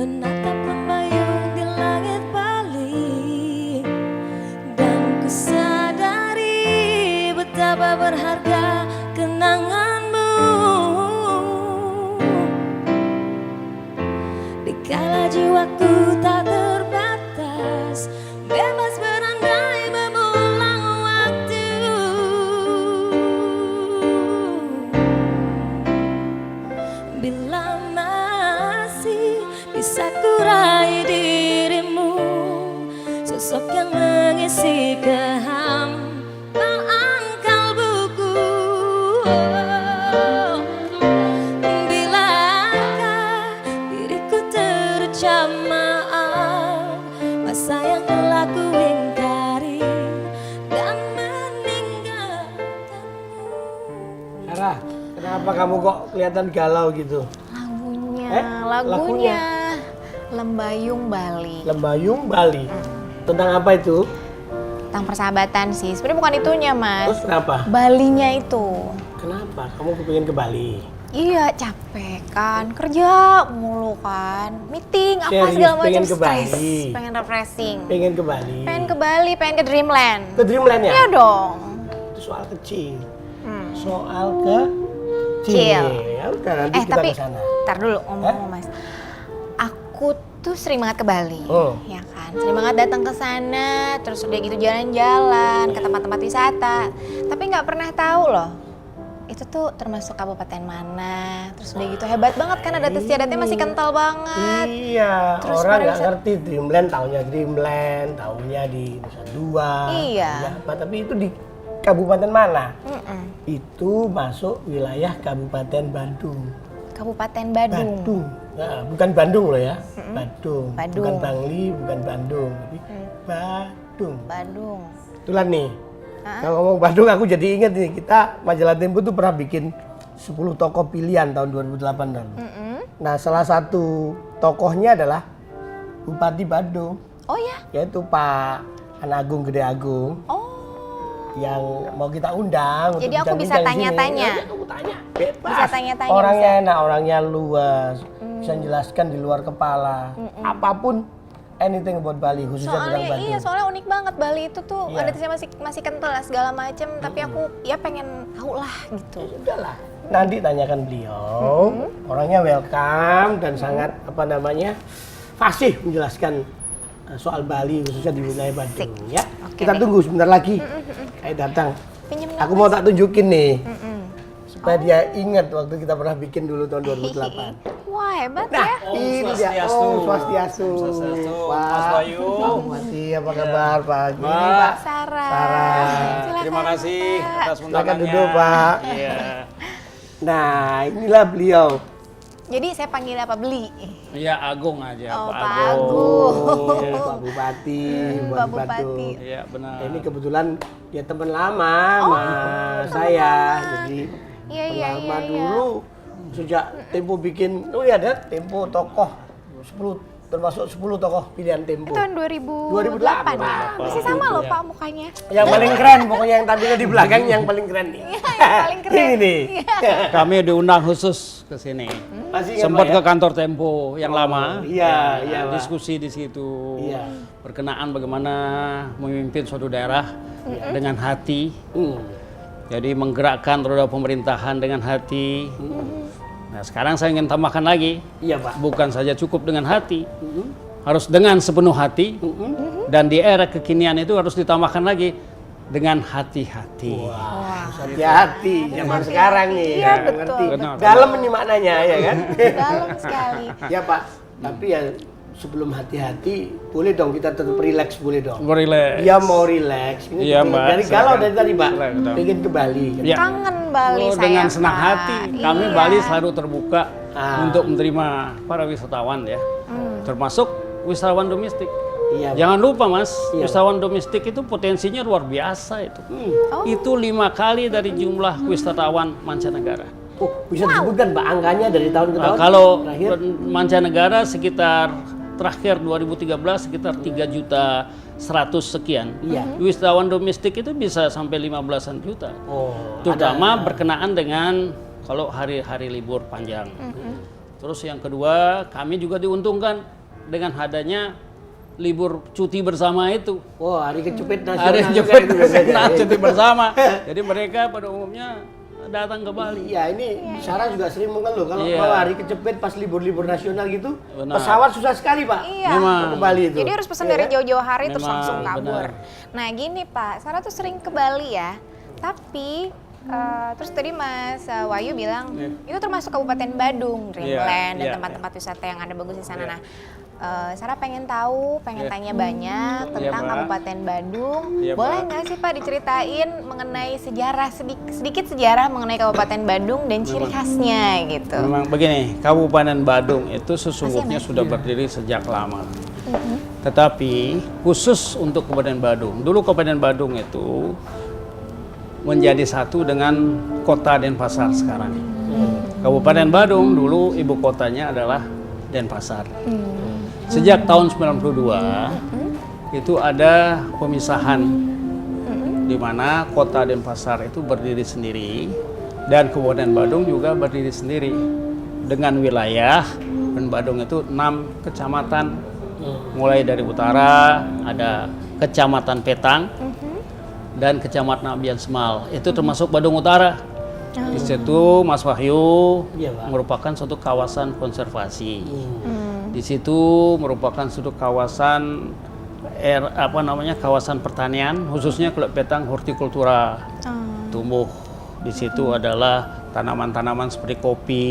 menatap membayung di langit Bali, dan ku sadari betapa berharga kenanganmu. Dikala jiwaku tak terbatas, bebas berandai mengulang waktu. Bila masih bisa kurai dirimu, sosok yang mengisi kehampaan kalbuku. Bilakah diriku terucap maaf, masa yang telah ku ingkari dan meninggalkanmu. Sarah, kenapa kamu kok kelihatan galau gitu? Lagunya Lembayung Bali. Lembayung Bali. Tentang apa itu? Tentang persahabatan sih. Sebenarnya bukan itunya, Mas. Terus kenapa? Balinya itu. Kenapa? Kamu kepingin ke Bali? Iya, capek kan. Kerja mulu kan. Meeting apa Serius, segala macam pengen ke stres. Bali? Pengen refreshing. Pengen ke Bali? Pengen ke Bali, pengen ke Dreamland. Ke Dreamland ya? Iya dong. Itu soal kecil. Hmm. Soal kecil. Cil. Ya udah nanti kita Tapi ke sana. ntar dulu ngomong, Mas. Aku tuh sering banget ke Bali, Oh. ya kan? Sering banget datang ke sana, terus udah gitu jalan-jalan ke tempat-tempat wisata. Tapi nggak pernah tahu loh, itu tuh termasuk kabupaten mana. Terus udah gitu hebat banget kan, adat istiadatnya masih kental banget. Iya, Terus orang nggak pariwisata- ngerti Dreamland, taunya di Nusa Dua. Iya. Ya, apa, tapi itu di kabupaten mana? Mm-mm. Itu masuk wilayah Kabupaten Badung. Kabupaten Badung. Badung. Nah, bukan Bandung loh ya. Badung. Badung. Bukan Bangli, bukan Bandung, tapi Badung. Badung. Itulah nih. Hah? Kalau ngomong Bandung aku jadi inget nih, kita Majalah Tempo tuh pernah bikin 10 tokoh pilihan tahun 2008 lalu. Mm-mm. Nah, salah satu tokohnya adalah Bupati Badung, Oh ya? yaitu Pak Anagung Gede Agung, Oh. yang mau kita undang. Jadi untuk aku bisa bincang-bincang di sini. tanya-tanya? Ya, kamu tanya, bebas. Bisa tanya-tanya, Orangnya bisa. enak, orangnya luas, bisa menjelaskan di luar kepala. Apapun, anything about Bali, khususnya tentang Soalnya Badung. iya, soalnya unik banget Bali itu tuh Iya. adatnya masih kental lah segala macem. Tapi aku ya pengen tahu lah gitu. Udahlah, nanti tanyakan beliau. Orangnya welcome dan sangat fasih menjelaskan soal Bali khususnya di wilayah Badung ya. Oke Kita deh. tunggu sebentar lagi. Kayak datang. Pinjem Aku mau tak tunjukin nih Mm-mm. supaya dia ingat waktu kita pernah bikin dulu tahun 2008. Wah hebat Nah, ya. ini dia. Oh, Swastiastu. Mas Bayu. Pak Bupati, apa kabar Pak? Gini, Mbak. Pak. Sarah. Sarah. Silakan, Terima kasih Pak. atas Silakan undangannya. duduk, Pak. Iya. Nah, inilah beliau. Jadi saya panggil apa beli? Iya, Agung aja, Oh, Pak Pak Agung. Agung. Iya. Pak Bupati, Pak Bupati. Iya, benar. Ini kebetulan dia teman lama sama saya, jadi Iya, teman iya, lama iya, dulu sejak Tempo bikin, ada Tempo tokoh 10 termasuk 10 tokoh pilihan Tempo. Itu tahun 2008 ya? Masih sama loh Pak mukanya. Yang paling keren, pokoknya yang tampilnya di belakang yang paling keren nih. Yang paling keren. Ini nih. Kami diundang khusus ke sini. Masih ingat, Sempat Pak, ya? ke kantor Tempo yang lama. Iya, iya, Pak. Diskusi di situ. Iya. Berkenaan bagaimana memimpin suatu daerah dengan hati. Jadi menggerakkan roda pemerintahan dengan hati. Nah, sekarang saya ingin tambahkan lagi. Iya, Pak. Bukan saja cukup dengan hati, harus dengan sepenuh hati, dan di era kekinian itu harus ditambahkan lagi dengan hati-hati. Hati-hati zaman sekarang nih. Iya, ya, betul, ngerti. betul. Dalam ini maknanya ya kan? Dalam sekali. Ya Pak, tapi ya sebelum hati-hati, boleh dong kita tetap relax, boleh dong. Relax. Dia mau relax. Ini Iya, betul. Mbak, Dari galau silakan. dari tadi Pak, Silakan. pengen ke Bali. Kan? Ya. Kangen Bali Oh, saya, dengan senang Pak. hati, kami Iya. Bali selalu terbuka untuk menerima para wisatawan ya, termasuk wisatawan domestik. Iya. Pak. Jangan lupa Mas, Iya. wisatawan domestik itu potensinya luar biasa itu. Itu 5 kali dari jumlah wisatawan mancanegara. Oh, bisa disebutkan Pak angkanya dari tahun ke Nah, tahun? kalau terakhir? mancanegara sekitar terakhir 2013 sekitar 3.100.000 sekian. Iya. Wisatawan domestik itu bisa sampai 15-an juta. Oh, Terutama berkenaan dengan kalau hari-hari libur panjang. Terus yang kedua, kami juga diuntungkan dengan adanya libur cuti bersama itu. Wah, hari kecepit nasional. Hari juga jepit itu biasanya. cuti bersama. Jadi mereka pada umumnya datang ke Bali. Iya, ini Sarah juga sering mengeluh kalau Iya. mau hari kecepit pas libur-libur nasional gitu, Benar. pesawat susah sekali, Pak. Iya. Memang. Ke Bali itu. Jadi harus pesan Iya dari kan? jauh-jauh hari terus Memang, langsung kabur. benar. Nah gini Pak, Sarah tuh sering ke Bali ya. Tapi terus tadi Mas Wahyu bilang itu termasuk Kabupaten Badung, Dreamland dan iya, tempat-tempat wisata yang ada bagus di sana. Nah, Sarah pengen tahu, pengen tanya banyak tentang Pak. Kabupaten Badung. Iya, Boleh Pak. nggak sih Pak diceritain mengenai sejarah sedikit sejarah mengenai Kabupaten Badung dan ciri khasnya gitu? Memang begini, Kabupaten Badung itu sesungguhnya sudah berdiri sejak lama. Tetapi khusus untuk Kabupaten Badung, dulu Kabupaten Badung itu menjadi satu dengan kota Denpasar sekarang. Kabupaten Badung dulu ibu kotanya adalah Denpasar. Sejak tahun 92 itu ada pemisahan di mana kota Denpasar itu berdiri sendiri dan Kabupaten Badung juga berdiri sendiri dengan wilayah. Dan Badung itu 6 kecamatan, mulai dari utara ada Kecamatan Petang dan Kecamatan Abian Semal, itu termasuk Badung Utara. Di situ Mas Wahyu Iya, Pak. merupakan suatu kawasan konservasi. Di situ merupakan suatu kawasan kawasan pertanian, khususnya Kelek Petang hortikultura. Tumbuh di situ adalah tanaman-tanaman seperti kopi,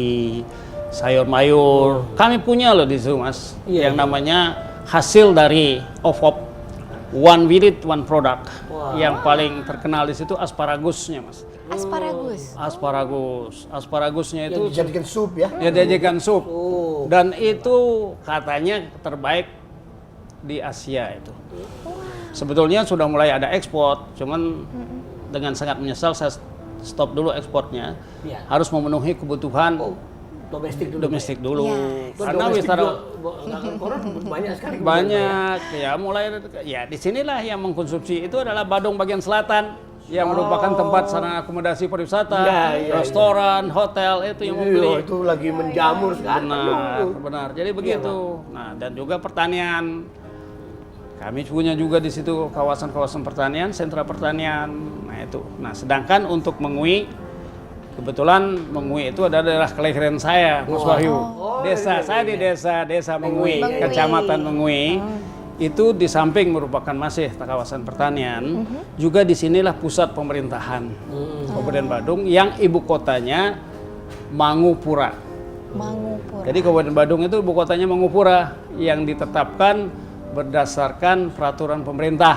sayur mayur. Kami punya loh di situ, Mas, Iya, yang namanya hasil dari OFOP, One Visit One Product. Wah. Yang paling terkenal di situ asparagusnya, Mas. Asparagus. Asparagusnya Yang itu dijadikan sup ya. ya diajakan sup. Oh. Dan itu katanya terbaik di Asia itu. Sebetulnya sudah mulai ada ekspor, cuman dengan sangat menyesal saya stop dulu ekspornya. Iya. Harus memenuhi kebutuhan Domestik dulu. domestik dulu. Pak. Karena Domestik wisatawan juga, koron banyak sekali. banyak ya, mulai ya disinilah yang mengkonsumsi itu adalah Badung bagian selatan yang merupakan tempat sarana akomodasi pariwisata, Iya, restoran, hotel itu yang membeli. Iya, itu lagi menjamur sekarang. Benar. Jadi begitu. Nah, dan juga pertanian. Kami punya juga di situ kawasan-kawasan pertanian, sentra pertanian. Nah, itu. Nah, sedangkan untuk Mengui, kebetulan Mengui itu adalah daerah kelahiran saya, Mas Wahyu. Saya di desa Mengui, Kecamatan Mengui. Itu di samping merupakan masih kawasan pertanian, juga disinilah pusat pemerintahan Kabupaten Badung yang ibu kotanya Mangupura. Jadi Kabupaten Badung itu ibu kotanya Mangupura yang ditetapkan berdasarkan peraturan pemerintah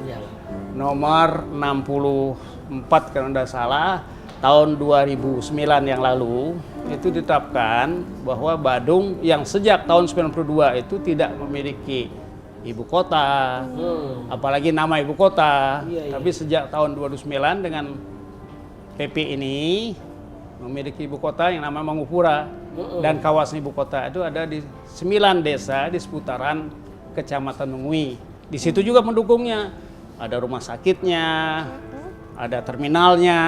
Iya. nomor 64 kalau tidak salah tahun 2009 yang lalu. Itu ditetapkan bahwa Badung yang sejak tahun 92 itu tidak memiliki ibu kota, apalagi nama ibu kota. Iya. Tapi sejak tahun 2009 dengan PP ini memiliki ibu kota yang namanya Mangupura. Dan kawasan ibu kota itu ada di 9 desa di seputaran Kecamatan Mengui. Di situ juga pendukungnya, ada rumah sakitnya, ada terminalnya,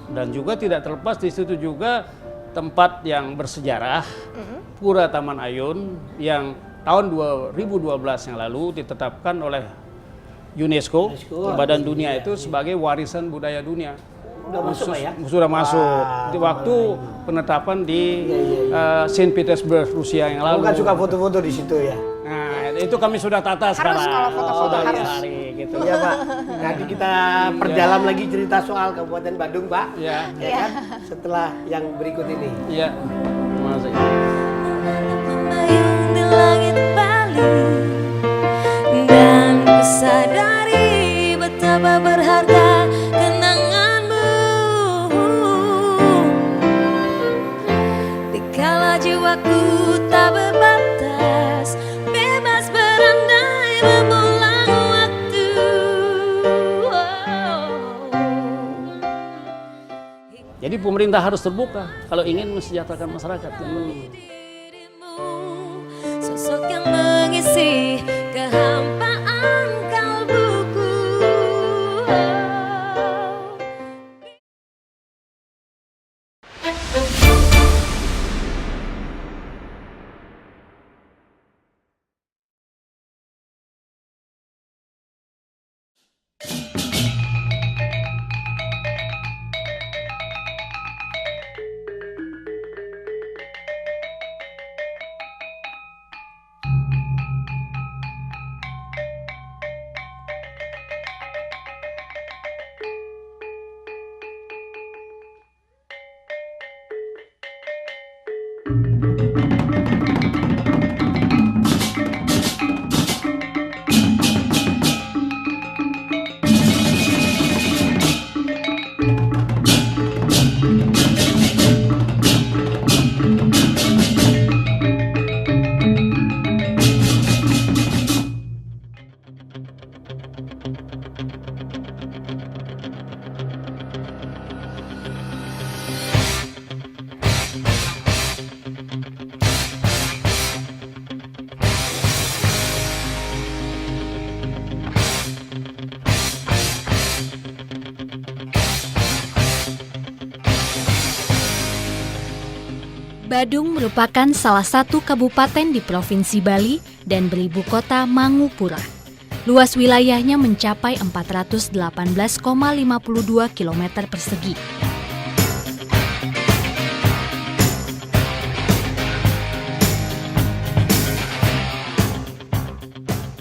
dan juga tidak terlepas di situ juga tempat yang bersejarah, Pura Taman Ayun yang tahun 2012 yang lalu ditetapkan oleh UNESCO, Badan Dunia itu sebagai warisan budaya dunia. Udah masuk Pak ya? Sudah masuk. Di waktu penetapan di Saint Petersburg, Rusia yang lalu. Bukan suka foto-foto di situ ya? Nah, itu kami sudah tata sekarang. kalau foto-foto Sudah harus. dicari, gitu. Iya Pak. Nanti kita perdalam lagi cerita soal Kabupaten Badung Pak. Iya. Ya kan? Setelah yang berikut ini. Iya. Terima kasih. Membayung di langit Bali, dan ku sadari betapa berharga kenanganmu. Dikala jiwaku tak berbatas, bebas berandai mengulang waktu. Jadi pemerintah harus terbuka kalau ingin mensejahterakan masyarakat. Dirimu, sosok yang mengisi kehampaan kalbuku. Badung merupakan salah satu kabupaten di Provinsi Bali dan beribu kota Mangupura. Luas wilayahnya mencapai 418,52 km persegi.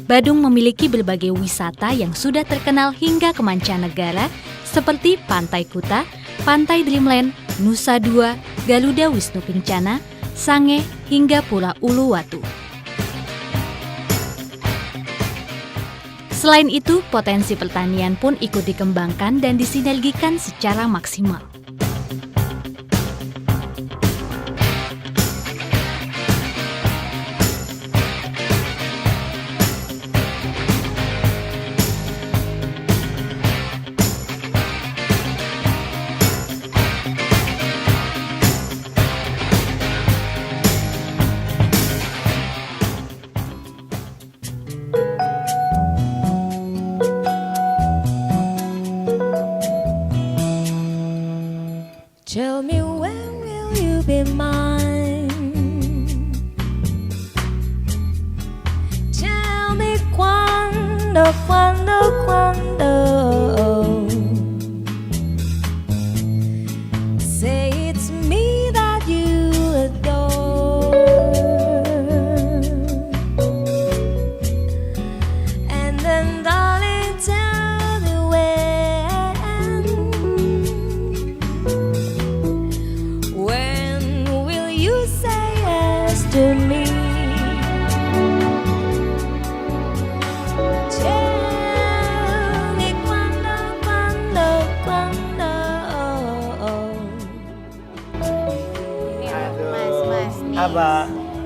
Badung memiliki berbagai wisata yang sudah terkenal hingga ke mancanegara seperti Pantai Kuta, Pantai Dreamland, Nusa Dua, Garuda Wisnu Kencana, Sange, hingga Pura Uluwatu. Selain itu, potensi pertanian pun ikut dikembangkan dan disinergikan secara maksimal. Tell me when will you be mine? Tell me cuando, cuando, cuando. Say it's me that you adore. And then darling, tell me when will you say yes to me? Tell me cuando, cuando, cuando. Ini Mas nih. Apa?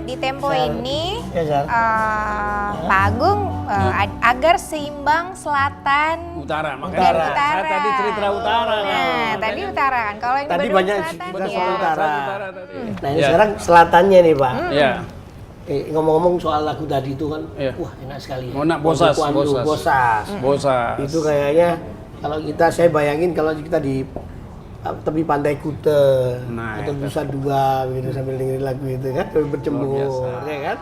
Di tempo Sar. ini Ya, Sar. Pak Agung agar seimbang selatan Utara, dan makanya utara. saya tadi cerita utara. Nah, tadi utara kan. Kalau yang di Tadi Bandung banyak selatan kita ya. soal utara. tadi. Nah ini Ya. sekarang selatannya nih Pak. Ya. Ngomong-ngomong soal lagu tadi itu kan, Iya. wah enak sekali. Oh, enak, Bosas, Kuandu, Bosas. Bosas. Bosas. Itu kayaknya kalau saya bayangin kalau kita di tepi pantai Kuta Nah, atau itu. Nusa Dua gitu sambil dengerin lagu itu kan, sambil berjemur, biasa. ya kan?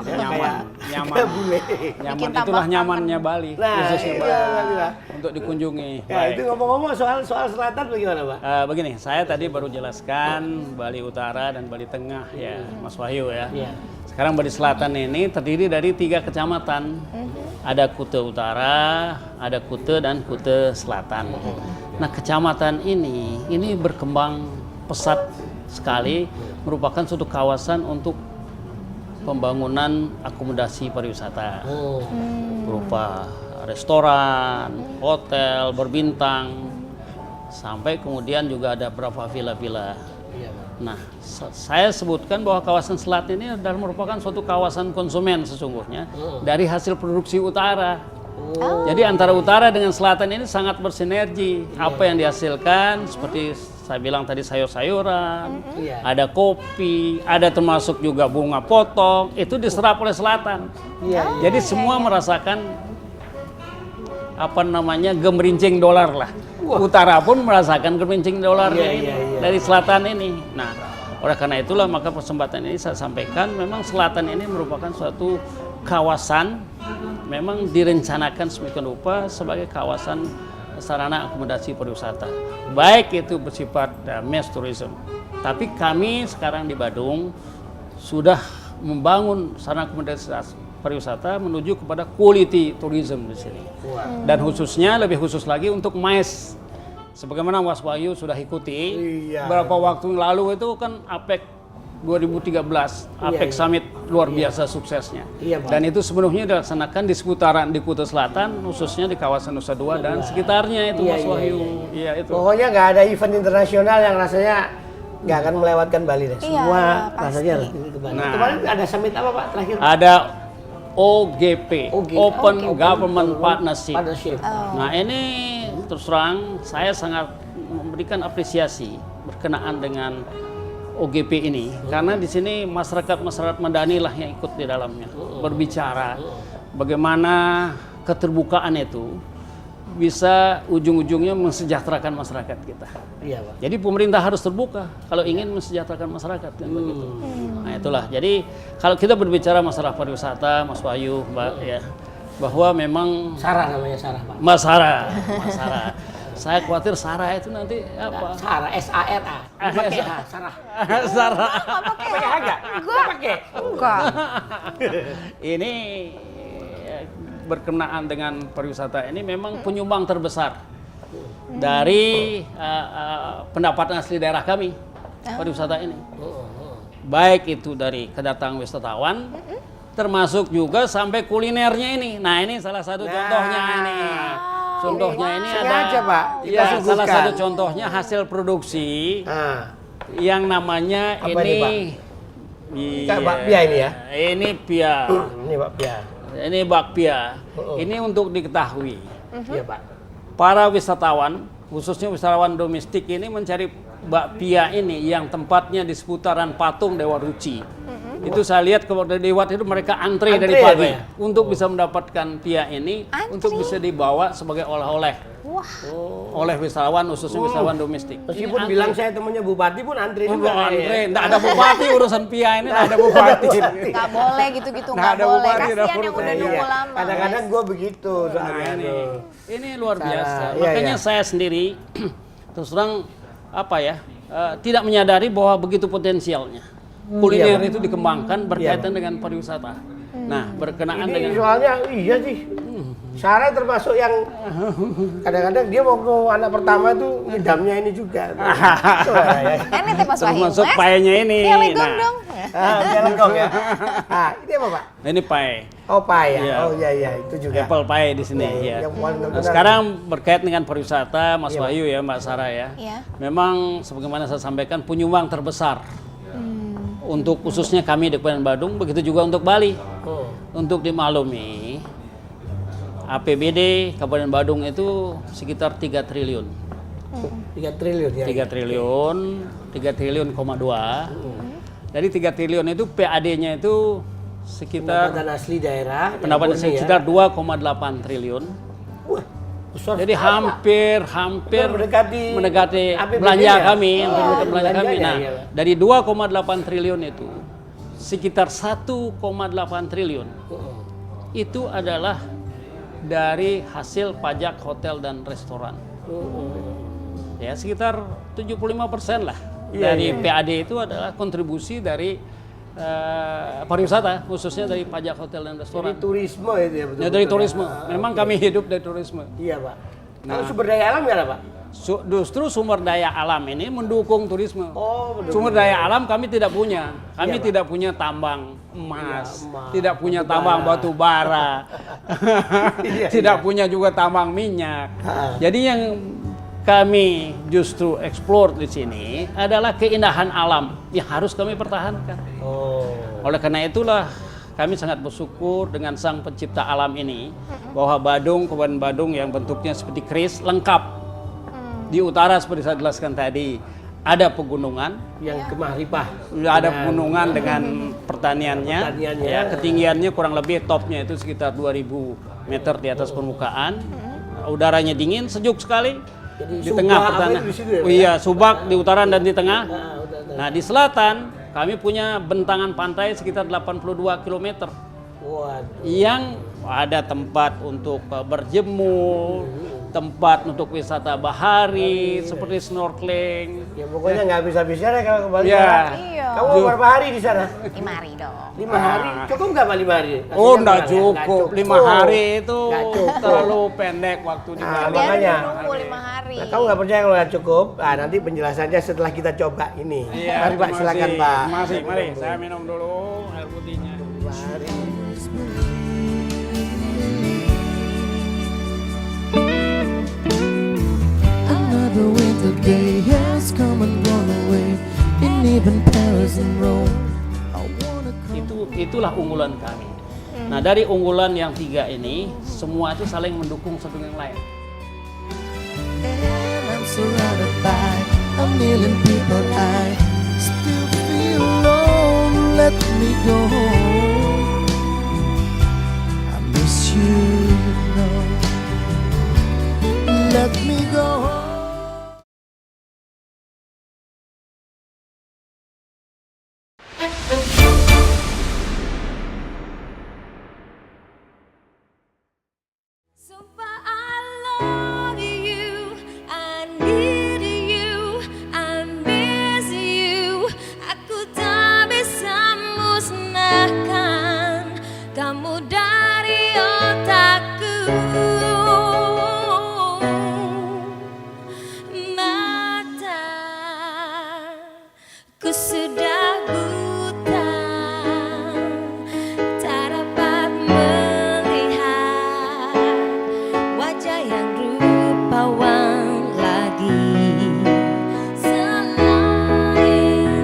Ya, Nyaman, kayak nyaman. kayak bule. Nyaman, Bikin itulah tambah nyamannya Bali, Nah, khususnya iya, Bali. iya. Untuk dikunjungi. Ya, Baik. itu ngomong-ngomong soal selatan bagaimana Pak? Begini, saya tadi baru jelaskan Bali Utara dan Bali Tengah ya, Mas Wahyu ya. Iya. Sekarang Bali Selatan ini terdiri dari 3 kecamatan. Ada Kuta Utara, ada Kuta dan Kuta Selatan. Nah, kecamatan ini berkembang pesat sekali, merupakan suatu kawasan untuk pembangunan akomodasi pariwisata. Oh. Berupa restoran, hotel berbintang, sampai kemudian juga ada beberapa villa-villa. Iya, Pak. Nah, saya sebutkan bahwa kawasan Selat ini adalah merupakan suatu kawasan konsumen sesungguhnya dari hasil produksi utara. Jadi antara utara dengan selatan ini sangat bersinergi. Apa yang dihasilkan seperti saya bilang tadi sayur-sayuran, Iya. ada kopi, ada termasuk juga bunga potong, itu diserap oleh selatan. Iya, iya. Jadi semua merasakan apa namanya gemerincing dolar lah. Wah. Utara pun merasakan gemerincing dolar Iya, ini iya, iya. dari selatan ini. Nah, Oleh karena itulah maka kesempatan ini saya sampaikan, memang selatan ini merupakan suatu kawasan memang direncanakan sedemikian rupa sebagai kawasan sarana akomodasi pariwisata. Baik itu bersifat mass tourism. Tapi kami sekarang di Badung sudah membangun sarana akomodasi pariwisata menuju kepada quality tourism di sini. Dan khususnya, lebih khusus lagi untuk MICE. Sebagaimana Mas Wahyu sudah ikuti, beberapa waktu lalu itu kan APEC 2013, APEC Summit luar biasa suksesnya. Dan itu sepenuhnya dilaksanakan di seputaran di Kuta Selatan, khususnya di kawasan Nusa Dua dan sekitarnya itu Mas Wahyu. Iya, itu. Pokoknya nggak ada event internasional yang rasanya nggak akan melewatkan Bali deh. Semua rasanya harus ke Bali. Nah, kemarin ada summit apa Pak terakhir? Ada OGP, Open Government Partnership. Nah ini terus terang saya sangat memberikan apresiasi berkenaan dengan OGP ini karena di sini masyarakat madani lah yang ikut di dalamnya berbicara bagaimana keterbukaan itu bisa ujung-ujungnya mensejahterakan masyarakat kita. Iya, Pak. Jadi pemerintah harus terbuka kalau ingin mensejahterakan masyarakat kan begitu. Nah itulah. Jadi kalau kita berbicara masalah pariwisata, Mas Wahyu, Mbak ya, bahwa memang Sarah namanya Sarah, Pak. Mas Sarah. Saya khawatir Sarah itu nanti apa? Sarah, S-A-R-A. Pakai H, Sarah. Sarah. Pakai H enggak? Gua pakai. Enggak. Ini berkenaan dengan pariwisata ini memang penyumbang terbesar dari pendapatan asli daerah kami pariwisata ini. Baik itu dari kedatangan wisatawan, termasuk juga sampai kulinernya ini. Nah ini salah satu contohnya ini. Contohnya ini Sengaja, Pak. Ya, Kita salah suguhkan. satu contohnya hasil produksi yang namanya Apa ini, Pak? Kayak bakpia ini ya? Ini pia. Ini bakpia. Ini bakpia. Ini untuk diketahui. Iya, Pak. Para wisatawan, khususnya wisatawan domestik ini mencari bakpia ini yang tempatnya di seputaran patung Dewa Ruci. Itu saya lihat kalau dari Dewa itu mereka antre dari ya, pagi Pak, ya? untuk bisa mendapatkan pia ini untuk bisa dibawa sebagai oleh-oleh. Oleh wisatawan, khususnya wisatawan domestik. Meskipun bilang saya temannya bupati pun antri juga. Antre, enggak ada bupati urusan pia ini, enggak ada bupati. Nggak boleh gitu-gitu, Nggak nggak ada boleh. bupati, Kasihan dapur yang udah saya. nunggu lama. Kadang-kadang gue begitu soalnya. Ini luar biasa. Iya, Makanya iya. saya sendiri terus terang apa ya tidak menyadari bahwa begitu potensialnya kuliner itu dikembangkan berkaitan dengan pariwisata. Nah berkenaan Ini dengan soalnya iya sih. Sarah termasuk yang kadang-kadang dia waktu anak pertama tuh ngidamnya ini juga. Ini teh Mas Wahyu. termasuk Mas. paenya ini. Iya, legong dong. Dia legong ya. Ini apa Pak? Ini pae. Oh pie ya. Iya. Oh iya itu juga. Apple pie di sini ya. Yang paling Nah, terkenal. sekarang berkait dengan pariwisata, Mas Wahyu ya, Mbak Sarah ya. Iya. Memang sebagaimana saya sampaikan penyumbang terbesar untuk khususnya kami di Kabupaten Badung, begitu juga untuk Bali. Untuk dimaklumi, APBD Kabupaten Badung itu sekitar 3 triliun. 3 triliun ya. 3 triliun, 3 triliun,2. Dari 3 triliun itu PAD-nya itu sekitar Pendapatan asli daerah. pendapatan yang murni sekitar 2,8 triliun. Wah, besar Jadi sekali, hampir mendekati mendekati APBD belanja ya? kami, hampir mendekati belanja kami. belanjanya, Nah, iya. dari 2,8 triliun itu sekitar 1,8 triliun itu adalah dari hasil pajak hotel dan restoran. Ya, sekitar 75% lah dari PAD itu adalah kontribusi dari pariwisata, khususnya dari pajak hotel dan restoran. Jadi turisme itu ya betul. Ya, dari turisme. Memang kami hidup dari turisme. Iya Pak. Kalau sumber daya alam ya Pak? Justru sumber daya alam ini mendukung turisme. Oh, betul. Sumber daya alam kami tidak punya. Kami tidak punya tambang emas, tidak punya tambang batu bara, tidak punya juga tambang minyak. Jadi yang kami justru eksplor di sini adalah keindahan alam yang harus kami pertahankan. Oleh karena itulah kami sangat bersyukur dengan Sang Pencipta Alam ini bahwa Badung, Kabupaten Badung yang bentuknya seperti keris lengkap. Di utara seperti saya jelaskan tadi ada pegunungan, Yang Kemah Ripah. ada pegunungan dengan pertaniannya, Pertaniannya. ya, ketinggiannya kurang lebih topnya itu sekitar 2000 meter di atas permukaan. Udaranya dingin, sejuk sekali. Jadi Di Subak tengah apa pertanian. itu di situ ya, Pak, Iya, Subak di utara dan di tengah. Nah, di selatan kami punya bentangan pantai sekitar 82 km. Waduh. Yang ada tempat untuk berjemur, tempat untuk wisata bahari seperti snorkeling. Ya pokoknya nggak bisa-bisa deh kalau ke Bali. Ya. Iya. Kamu mau berapa hari di sana? 5 hari dong. 5 hari. Cukup nggak Pak 5 hari? Oh, Kasihan enggak orang ya. Nggak cukup. 5 hari itu Nggak cukup. terlalu pendek waktu di Nah, Bali. makanya. Nunggu 5 hari. Nah, kamu nggak percaya kalau nggak cukup? Nah, nanti penjelasannya setelah kita coba ini. Iya, Mari Pak, terima silakan kasih. Pak. Terima kasih. Mari saya minum dulu air putihnya. Another winter day has come and gone away. In even Paris and Rome, I wanna come. Itulah unggulan kami. Nah, dari unggulan yang 3 ini, semua itu saling mendukung satu yang lain. And I'm surrounded by a million people. I still feel alone. Let me go home. I miss you, no. Let me go home. Sumpah I love you, I need you, I miss you. Aku tak bisa musnahkan kamu dari otakku. Mataku sudah buta, tak dapat melihat wajah yang rupawan lagi selain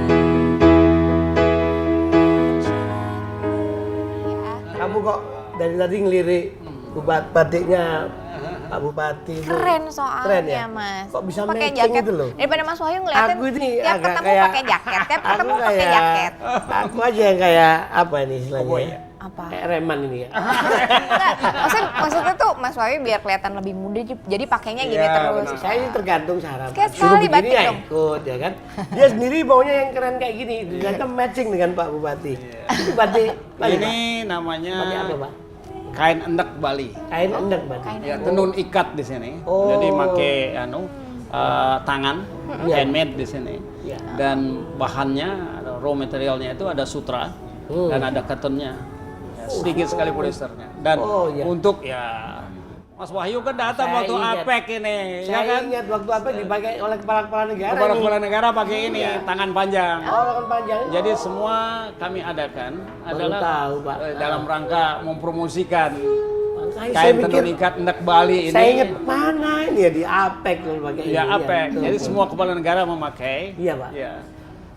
Kamu kok dari tadi ngelirik batiknya Pak Bupati itu. Keren soalnya, Keren ya? Mas. Kok bisa pakai matching jaket gitu loh. Daripada Mas Wahyu ngeliatin Aku ini tiap agak ketemu kayak pakai jaket, tiap aku ketemu pakai kayak- jaket. Aku aja yang kayak apa ini istilahnya? Cowboy ya? ya? Apa? Kayak reman ini ya. Enggak, maksudnya tuh Mas Wahyu biar kelihatan lebih muda jadi pakainya gini Iya, terus. benar. Saya ini tergantung saraf. Kayak Suruh sekali begini batik ya dong. ikut ya kan. Dia sendiri maunya yang keren kayak gini. Ternyata matching dengan Pak Bupati. Itu batik Bali, Pak? Ini namanya Batik apa Pak? kain endek Bali. Kain endek batik. Kain Ya, tenun ikat di sini. Oh. Jadi pakai tangan Iya. handmade di sini. Iya. Dan bahannya raw materialnya itu ada sutra dan ada cottonnya. Ya, sedikit sekali polyesternya. Dan Oh, iya. untuk ya Mas Wahyu kan datang Saya waktu ingat. APEC ini, ya Saya kan? ingat waktu apa dipakai oleh kepala-kepala negara Kepala-kepala ini. negara pakai ini, tangan panjang. Oh, lengan panjang. Jadi semua kami adakan adalah tahu, Pak. dalam rangka mempromosikan Makanya saya kain mikir, tenun ikat endek Bali ini. saya ingat mana ini ya di APEC loh pakai ini. Ya APEC. betul. Jadi semua kepala negara memakai. Iya, Pak. Ya.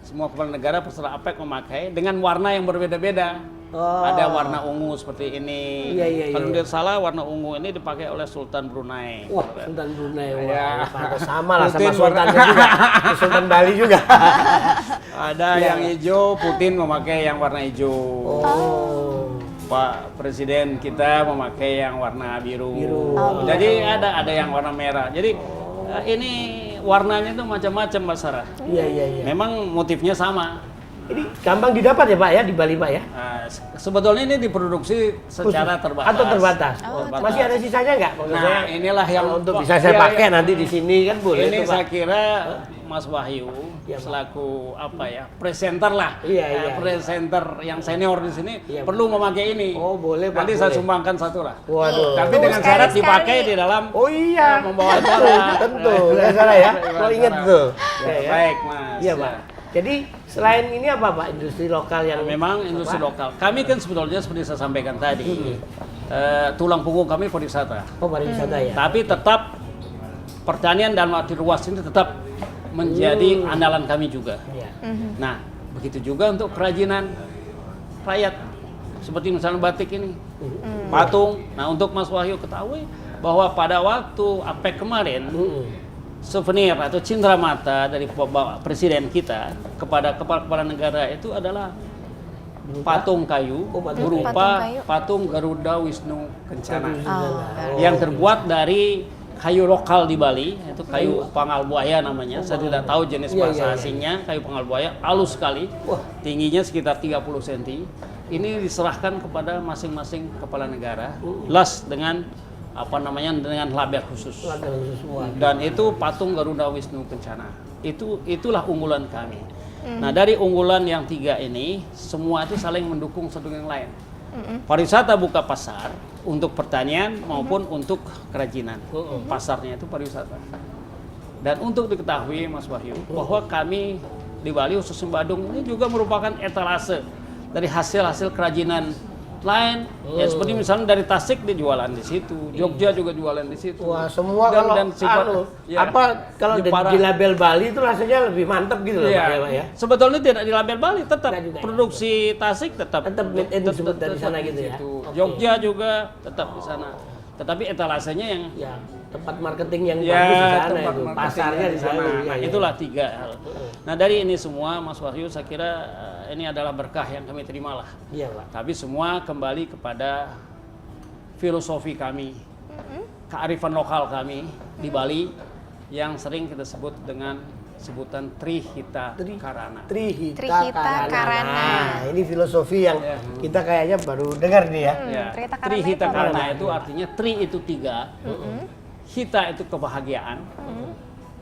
Semua kepala negara peserta APEC memakai dengan warna yang berbeda-beda. Oh. Ada warna ungu seperti ini. Iya, iya, Kalau iya. tidak salah warna ungu ini dipakai oleh Sultan Brunei. Wah, Sultan Brunei. Wah, Ya. pantas sama lah sama Putin Sultannya juga. Sultan Bali juga. Ada Iya. yang hijau, Putin memakai yang warna hijau. Oh. Pak Presiden kita memakai yang warna biru. Biru. Jadi ada yang warna merah. Jadi ini warnanya itu macam-macam Mas Sarah. Iya, iya, iya. Memang motifnya sama. Ini gampang didapat ya Pak ya di Bali Pak ya? Sebetulnya ini diproduksi secara terbatas. Atau terbatas? Terbatas. Masih ada sisanya nggak? Maksud Nah, saya, inilah yang kalau untuk bisa saya Iya, pakai iya. nanti di sini kan boleh Ini tuh Pak. saya kira Mas Wahyu Iya, Pak. selaku apa ya presenter lah, Iya, iya. presenter yang senior di sini Iya, perlu memakai ini. Oh, boleh, Pak, Nanti saya boleh. sumbangkan satu lah. Waduh. Tapi Tuh, dengan syarat sekali-sekali. dipakai di dalam Oh iya, membawa tentu, acara. tentu, nggak salah ya. Kalau ingat tuh. Ya, Ya, ya. baik Mas. Iya Pak. Jadi selain ini apa Pak industri lokal yang Memang industri apa? lokal. Kami kan sebetulnya seperti saya sampaikan tadi, tulang punggung kami pariwisata. Oh pariwisata ya. Tapi tetap pertanian dan arti luas ini tetap menjadi andalan kami juga. Iya. Nah, begitu juga untuk kerajinan rakyat. Seperti misalnya batik ini, patung. Nah, untuk Mas Wahyu ketahui bahwa pada waktu APEC kemarin, souvenir atau cindera mata dari Bapak Presiden kita kepada kepala negara itu adalah patung kayu Oh, patung berupa Patung kayu. patung Garuda Wisnu Kencana Oh. yang terbuat dari kayu lokal di Bali, itu kayu pangal buaya namanya. Saya tidak tahu jenis Iya, bahasa iya, iya. asingnya, kayu pangal buaya, halus sekali. Wah. Tingginya sekitar 30 cm. Ini diserahkan kepada masing-masing kepala negara, plus dengan dengan label khusus. Latihan khusus semua. Dan itu patung Garuda Wisnu Kencana. Itulah unggulan kami. Nah, dari unggulan yang 3 ini, semua itu saling mendukung satu yang lain. Pariwisata buka pasar untuk pertanian maupun untuk kerajinan. Pasarnya itu pariwisata. Dan untuk diketahui Mas Wahyu, bahwa kami di Bali khususnya Badung ini juga merupakan etalase dari hasil-hasil kerajinan lain. Ya seperti misalnya dari Tasik dia jualan di situ, Jogja juga jualan di situ. Wah, semua Dan kalau ya, kalau Jepara. di label Bali itu rasanya lebih mantap gitu loh, Iya. Pak, ya, Pak, ya. Sebetulnya tidak di label Bali, tetap Enggak juga ya? produksi Tasik tetap Made in disebut dari sana di gitu ya? situ. Oke. Jogja juga tetap di sana. Tetapi etalasenya yang Ya, tempat marketing yang ya, bagus di sana tempat itu, marketing pasarnya di sana. Nah, itulah 3 hal. Nah, dari ini semua Mas Wahyu saya kira ini adalah berkah yang kami terima lah. Iya, Pak. Tapi semua kembali kepada filosofi kami, kearifan lokal kami di Bali yang sering kita sebut dengan sebutan Trihita Karana. Trihita Trihita Karana. Nah, ini filosofi yang Ya. kita kayaknya baru dengar nih ya. Ya, Trihita Karana Trihita itu Karana itu artinya Tri itu 3, Hita itu kebahagiaan,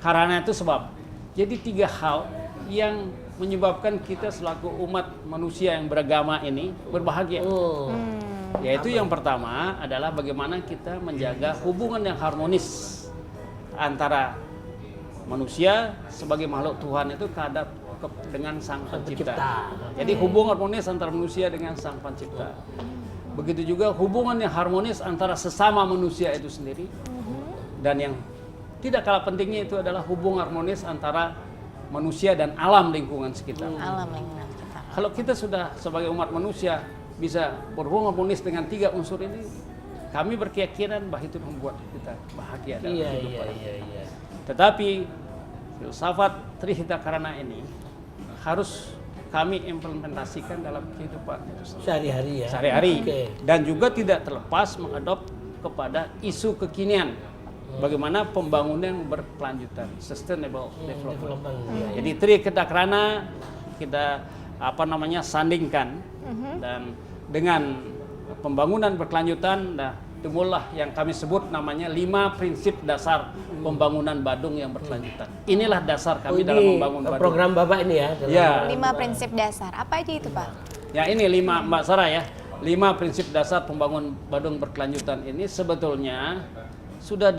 Karana itu sebab. Jadi 3 hal yang menyebabkan kita selaku umat manusia yang beragama ini berbahagia. Yaitu yang pertama adalah bagaimana kita menjaga hubungan yang harmonis antara manusia sebagai makhluk Tuhan itu dengan Sang Pencipta. Jadi hubungan harmonis antara manusia dengan Sang Pencipta. Begitu juga hubungan yang harmonis antara sesama manusia itu sendiri. Dan yang tidak kalah pentingnya itu adalah hubungan harmonis antara manusia dan alam lingkungan sekitar. Alam lingkungan kita. Kalau kita sudah sebagai umat manusia bisa berhubungan harmonis dengan 3 unsur ini, kami berkeyakinan bahwa itu membuat kita bahagia dalam kehidupan. Iya. Tetapi filsafat Trihita Karana ini harus kami implementasikan dalam kehidupan Sehari-hari ya. sehari-hari. Oke. Dan juga tidak terlepas mengadop kepada isu kekinian. Bagaimana pembangunan berkelanjutan, sustainable development. Iya. Jadi Trihita Karana kita sandingkan dan dengan pembangunan berkelanjutan, timbullah yang kami sebut namanya 5 prinsip dasar pembangunan Badung yang berkelanjutan. Inilah dasar kami dalam membangun Badung. Program Bapak ini ya. dalam- Ya. 5 prinsip dasar. Apa aja itu, Pak? Ya ini 5 Mbak Sarah ya. 5 prinsip dasar pembangunan Badung berkelanjutan ini sebetulnya sudah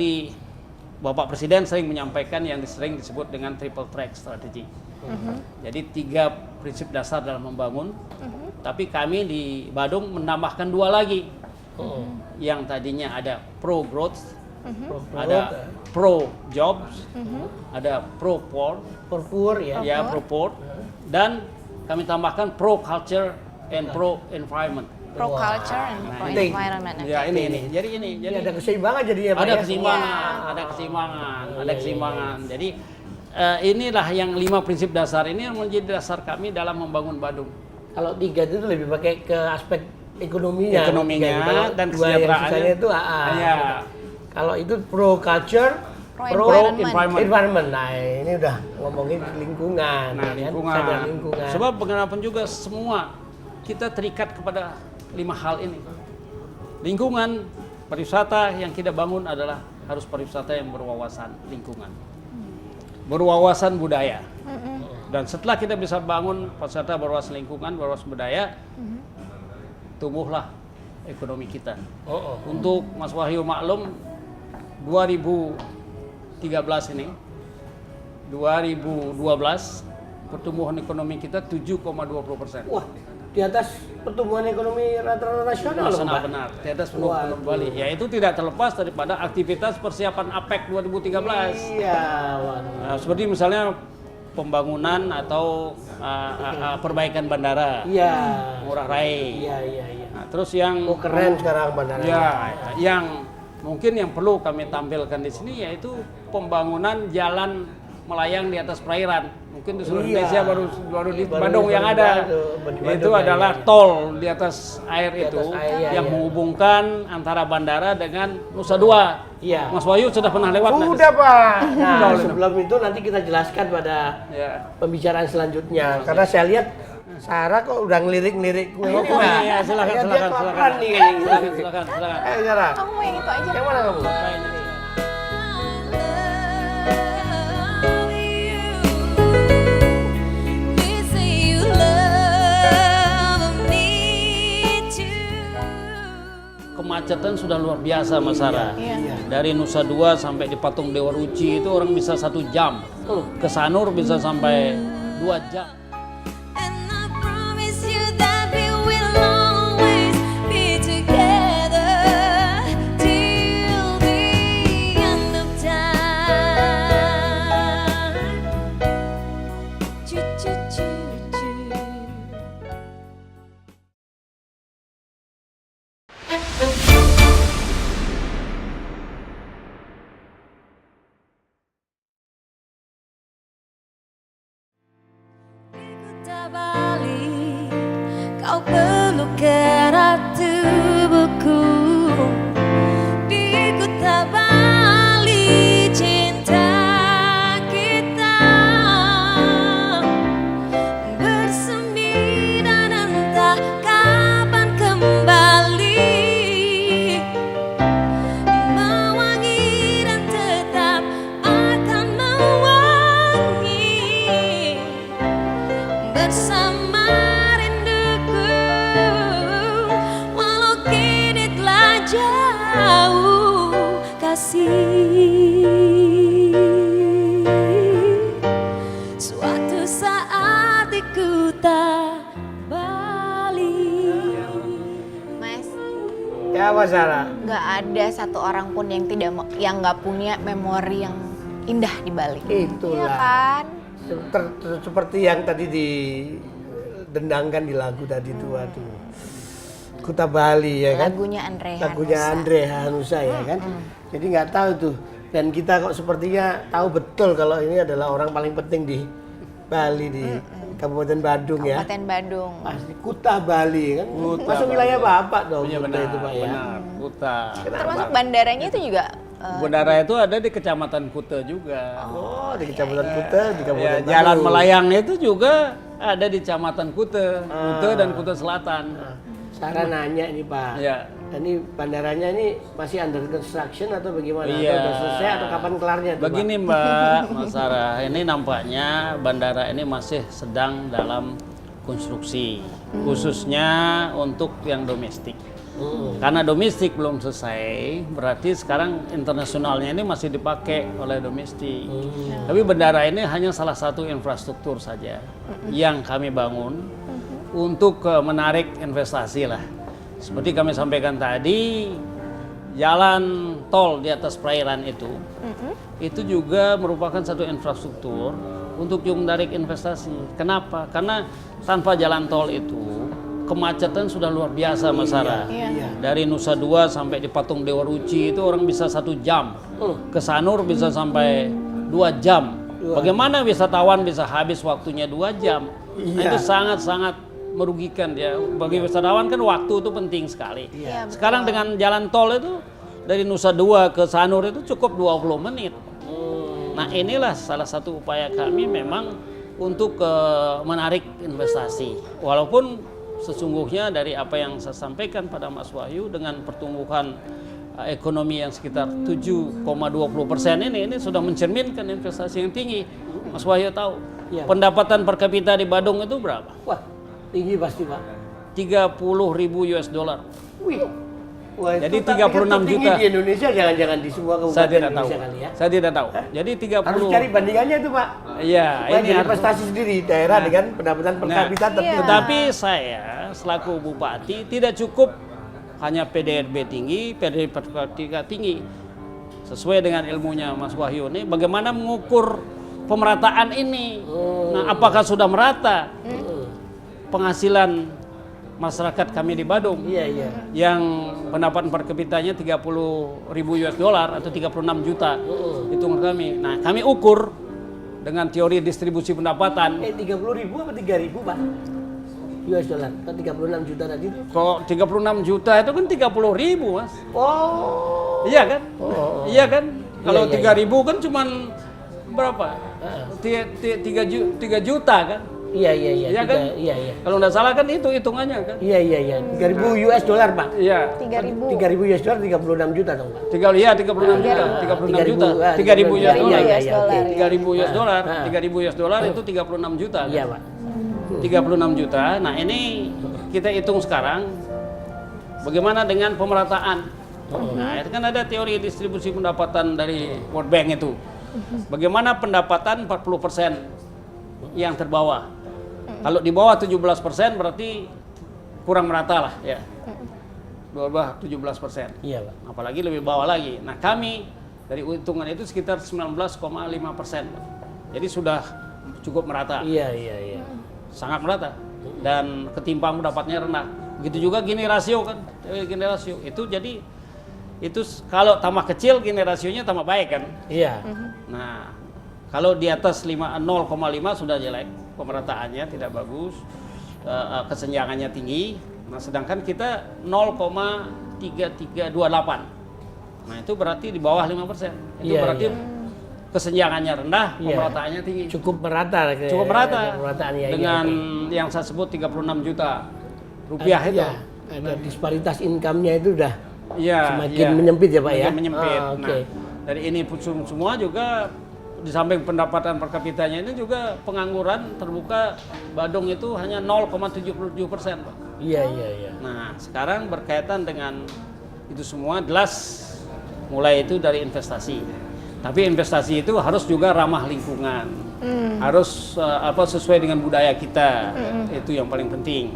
Bapak Presiden sering menyampaikan yang sering disebut dengan triple track strategy. Jadi 3 prinsip dasar dalam membangun. Tapi kami di Badung menambahkan 2 lagi. Yang tadinya ada pro growth, ada pro jobs, ada pro poor, Perpur ya. ya pro poor, dan kami tambahkan pro culture and pro environment. Pro culture and pro penting. environment. Ya ini. Jadi Jadi ada keseimbangan jadi ya Pak ada ya? keseimbangan. Jadi inilah yang 5 prinsip dasar ini yang menjadi dasar kami dalam membangun Badung. Kalau 3 itu lebih pakai ke aspek ekonominya. Ekonominya Kalau dan 2 yang kesejahteraannya. sisanya itu Iya. Kalau itu pro culture, Pro environment. environment. Nah, ini udah ngomongin lingkungan. Nah, ya kan? lingkungan. Sadar lingkungan. Sebab bagaimanapun juga semua kita terikat kepada 5 hal ini. Lingkungan, pariwisata yang kita bangun adalah harus pariwisata yang berwawasan lingkungan. Berwawasan budaya. Dan setelah kita bisa bangun pariwisata berwawasan lingkungan, berwawasan budaya, tumbuhlah ekonomi kita. Untuk Mas Wahyu maklum, 2013 ini, 2012 pertumbuhan ekonomi kita 7,20%. Wah, di atas pertumbuhan ekonomi rata-rata nasional loh, Pak. Benar, di atas pertumbuhan Bali. Ya itu tidak terlepas daripada aktivitas persiapan APEC 2013. Iya, waduh. Nah, seperti misalnya pembangunan atau perbaikan bandara, Iya. Ngurah Rai. Iya. Nah, terus yang Oh, keren sekarang bandaranya. ya, yang mungkin yang perlu kami tampilkan di sini yaitu pembangunan jalan melayang di atas perairan. Mungkin di seluruh Iya. Indonesia baru di Baru Badung di yang Badung, ada. di Badung Itu ya, adalah ya. tol di atas air Di itu atas air, ya, yang ya. menghubungkan antara bandara dengan Nusa Dua. Iya. Mas Wahyu sudah pernah lewat nggak? Sudah Pak. Nah, Betul, sebelum itu nanti kita jelaskan pada Ya. pembicaraan selanjutnya. Karena saya lihat Sarah kok udah ngelirik-ngelirik kue. Oh, iya, silakan, Dia silakan, kelaparan silakan. nih kayaknya. Silakan, silakan, silakan. Ayo Sarah. Kamu mau yang itu aja. Yang mana kamu? Kayaknya. Kemacetan sudah luar biasa Mas Sarah. Iya. Dari Nusa Dua sampai di Patung Dewa Ruci itu orang bisa 1 jam. Ke Sanur bisa sampai 2 jam. Kau peluk erat tubuhku di Kuta Bali, cinta kita bersemi dan entah kapan kembali mewangi dan tetap akan mewangi bersama jauh kasih. Suatu saat di Kuta Bali. Mas, Ya Mas Sarah. nggak ada satu orang pun yang yang nggak punya memori yang indah di Bali. Itulah. Iya kan? Seperti yang tadi didendangkan di lagu tadi tua tuh. Kuta Bali ya kan? Lagunya Andre Lagunya Hanusa. Andre Hanusa ya kan? Jadi nggak tahu tuh. Dan kita kok sepertinya tahu betul kalau ini adalah orang paling penting di Bali di Kabupaten Badung ya. Kabupaten Badung. Pasti Kuta Bali kan? Kuta Masuk Bali. wilayah Bapak dong. Iya Kuta benar, itu Pak ya. benar. Kuta. Termasuk bandaranya itu juga Bandara itu ada di Kecamatan Kuta juga. Oh, di Kecamatan Kuta, di Ya, Kabupaten Badung. Jalan Melayang itu juga ada di Kecamatan Kuta, Kuta dan Kuta Selatan. Sarah nanya ini Pak. Ya. Ini bandaranya ini masih under construction atau bagaimana? Iya. Atau udah selesai atau kapan kelarnya tuh, Begini Mbak Mas Sarah, ini nampaknya bandara ini masih sedang dalam konstruksi, khususnya untuk yang domestik. Karena domestik belum selesai, berarti sekarang internasionalnya ini masih dipakai oleh domestik. Tapi bandara ini hanya salah satu infrastruktur saja yang kami bangun untuk menarik investasi lah. Seperti kami sampaikan tadi, jalan tol di atas perairan itu juga merupakan satu infrastruktur untuk juga menarik investasi. Kenapa? Karena tanpa jalan tol itu kemacetan sudah luar biasa Mas Sarah. Dari Nusa Dua sampai di Patung Dewa Ruci itu orang bisa 1 jam. Ke Sanur bisa sampai 2 jam. Bagaimana wisatawan bisa habis waktunya 2 jam? Nah, itu sangat-sangat merugikan ya. Bagi wisatawan kan waktu itu penting sekali. Iya, Sekarang dengan jalan tol itu dari Nusa Dua ke Sanur itu cukup 20 menit. Nah, inilah salah satu upaya kami memang untuk menarik investasi. Walaupun sesungguhnya dari apa yang saya sampaikan pada Mas Wahyu dengan pertumbuhan ekonomi yang sekitar 7,20% ini sudah mencerminkan investasi yang tinggi. Mas Wahyu tahu pendapatan per kapita di Badung itu berapa? Wah, tinggi pasti Pak. 30.000 US dollar. Wih. Wah, itu Jadi tapi 36 tertinggi juta. di Indonesia, jangan-jangan di semua kabupaten Saya tidak tahu. Indonesia kali ya. Saya tidak tahu. Jadi 30. Harus cari bandingannya itu Pak. Iya, Ini ini harus. prestasi sendiri daerah dengan pendapatan per Nah, kapita tertinggi. Tetapi saya selaku bupati tidak cukup hanya PDRB tinggi, PDRB per kapita tinggi. Sesuai dengan ilmunya Mas Wahyu ini, bagaimana mengukur pemerataan ini? Nah, apakah sudah merata penghasilan masyarakat kami di Badung? Iya. Yang pendapatan per kapitanya 30.000 US dollar atau 36 juta hitungan kami. Nah, kami ukur dengan teori distribusi pendapatan. 30.000 apa 3.000 Pak? US dollar, atau 36 juta tadi itu? Kok 36 juta itu kan 30.000 Mas. Oh. Iya kan? Iya kan? Kalau Iya, 3.000 kan cuman berapa? 3 juta kan? Iya. Iya kan? Iya. Kalau nggak salah kan itu hitungannya kan? Iya. 3.000 US dollar Pak. Iya. 3.000. 3.000 US dollar 36 juta dong Pak. 36 juta, 36 juta, 3.000 US dollar. Iya. 3.000 US dollar, Ah. 3.000 US dollar itu 36 juta. Kan? Iya Pak. 36 juta. Nah, ini kita hitung sekarang bagaimana dengan pemerataan. Nah, itu kan ada teori distribusi pendapatan dari World Bank itu. Bagaimana pendapatan 40% yang terbawah. Kalau di bawah 17% berarti kurang merata lah ya. Di bawah 17%. Iya Pak. Apalagi lebih bawah lagi. Nah, kami dari hitungan itu sekitar 19,5%. Jadi sudah cukup merata. Iya. Sangat merata dan ketimpang pendapatnya rendah. Begitu juga Gini rasio kan, Gini rasio itu jadi itu kalau tambah kecil Gini rasionya tambah baik kan. Iya. Nah, kalau di atas 0,5 sudah jelek, pemerataannya tidak bagus, kesenjangannya tinggi. Nah, sedangkan kita 0,3328. Nah, itu berarti di bawah 5%. Itu Iya, berarti iya. kesenjangannya rendah, Iya. pemerataannya tinggi. Cukup merata. Cukup merata Pemerataan ya. dengan yang saya sebut 36 juta rupiah itu. Iya. Ada disparitas income-nya itu udah Iya, semakin iya. menyempit ya Pak ya. Semakin menyempit. Ah, oke. Nah, dari ini semua juga di samping pendapatan per kapitanya ini juga pengangguran terbuka Badung itu hanya 0,77%, Pak. Iya. Nah, sekarang berkaitan dengan itu semua jelas mulai itu dari investasi. Tapi investasi itu harus juga ramah lingkungan, harus sesuai dengan budaya kita, itu yang paling penting.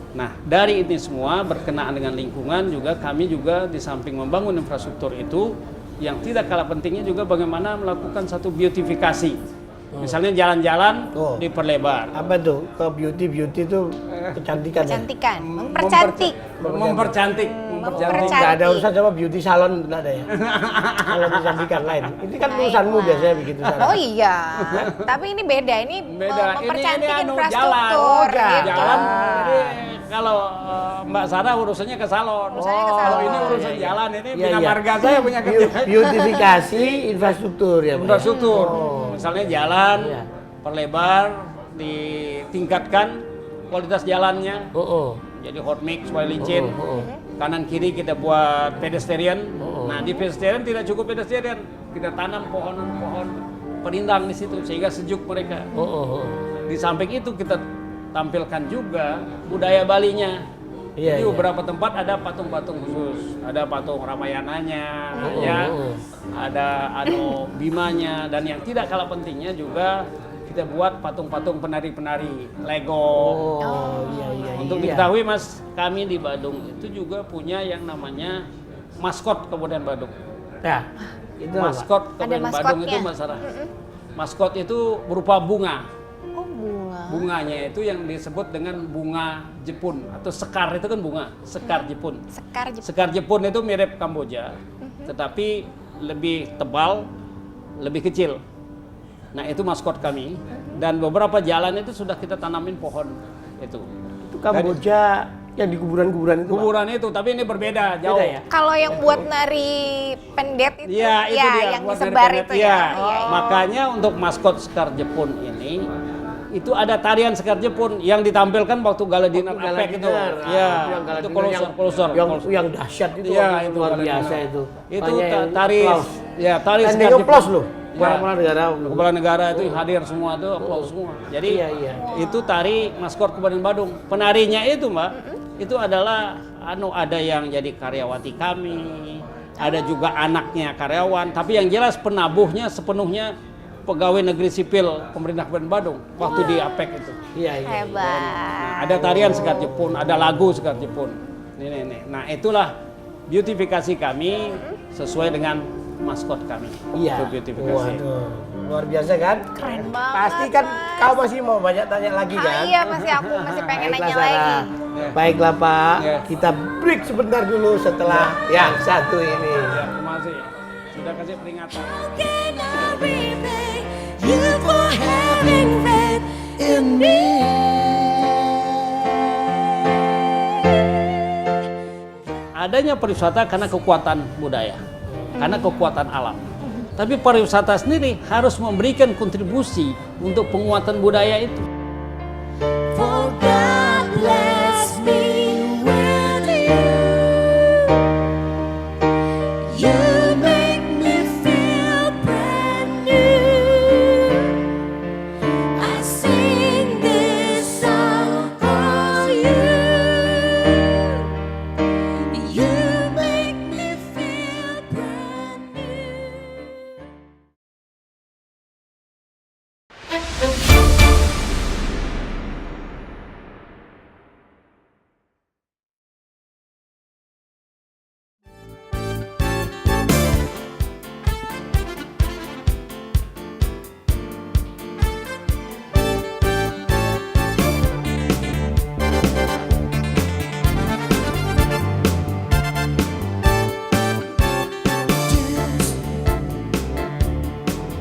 Nah, dari ini semua berkenaan dengan lingkungan juga kami juga di samping membangun infrastruktur itu, yang tidak kalah pentingnya juga bagaimana melakukan satu beautifikasi. Misalnya jalan-jalan diperlebar. Apa tuh? Ke beauty itu kecantikan. Ya? Kecantikan, mempercantik. Mempercantik. Nggak ada urusan sama beauty salon, nggak ada ya? Kalau kecantikan lain. Ini kan urusanmu biasanya begitu. Oh iya, tapi ini beda. Ini Beda. mempercantik Ini infrastruktur. jalan. gitu. Jalan. Jadi kalau Mbak Sarah urusannya ke salon. Urusannya ke salon. Kalau ini urusan jalan, ini Iya, bina iya. marga saya punya kerjaan. Beautifikasi infrastruktur ya Pak. Infrastruktur. Oh. Misalnya jalan, Iya. perlebar, ditingkatkan kualitas jalannya. Jadi hot mix supaya licin. Kanan kiri kita buat pedestrian. Nah, di pedestrian tidak cukup pedestrian. Kita tanam pohon-pohon perindang di situ sehingga sejuk mereka. Di samping itu kita tampilkan juga budaya Balinya. Iya, Di iya. beberapa tempat ada patung-patung khusus, ada patung Ramayananya, ya, ada Bimanya, dan yang tidak kalah pentingnya juga kita buat patung-patung penari-penari Lego. Iya. Untuk diketahui Mas, kami di Badung itu juga punya yang namanya maskot Kabupaten Badung. Ya, itu apa? Maskot Ada Kabupaten Badung itu maskotnya? Mas Sarah. Maskot itu berupa bunga. Oh bunga. Bunganya itu yang disebut dengan bunga Jepun atau sekar, itu kan bunga, sekar Jepun. Sekar Jepun. Sekar Jepun itu mirip Kamboja, tetapi lebih tebal, lebih kecil. Nah, itu maskot kami, dan beberapa jalan itu sudah kita tanamin pohon itu. Itu Kamboja yang di kuburan-kuburan itu. Pak? Kuburan itu, tapi ini berbeda, jauh. Beda ya? Kalau yang buat nari pendet itu, Iya, itu dia yang buat disebar dari itu planet. ya. Iya. Iya. Makanya untuk maskot Sekar Jepun ini itu ada tarian Sekar Jepun yang ditampilkan waktu gala dinner Gala APEC itu. dinner. Iya, yang gala itu dinner kolosor. yang dahsyat itu. Iya, waktu itu luar gala biasa dinner. itu. Itu Banyak yang tari, applause. ya tari Dan Sekar dia applause Jepun. loh. Ya. Kepala negara. Kepala negara itu hadir semua tuh, applause semua. Jadi Iya. itu tari maskot Kabupaten Badung. Penarinya itu Mbak, itu adalah ada yang jadi karyawati kami, ada juga anaknya karyawan, tapi yang jelas penabuhnya sepenuhnya pegawai negeri sipil pemerintah Kabupaten Badung waktu di APEC itu. Iya. Hebat. Nah, ada tarian Sekar Jepun, ada lagu Sekar Jepun. Nih. Nah, itulah beautifikasi kami sesuai dengan maskot kami. Iya. Itu beautifikasi. Waduh, luar biasa kan? Keren banget. Pasti kan Mas. kau masih mau banyak tanya lagi kan? Iya aku masih pengen Baiklah, nanya Sarah. lagi. Ya. Baiklah Pak, Ya. kita break sebentar dulu setelah yang satu ini. Ya, terima kasih. Sudah kasih peringatan. Can I repay you for having faith in me. Adanya pariwisata karena kekuatan budaya, karena kekuatan alam. Tapi pariwisata sendiri harus memberikan kontribusi untuk penguatan budaya itu. For God bless me with you. You make me feel brand new. I sing this song for you. You make me feel brand new.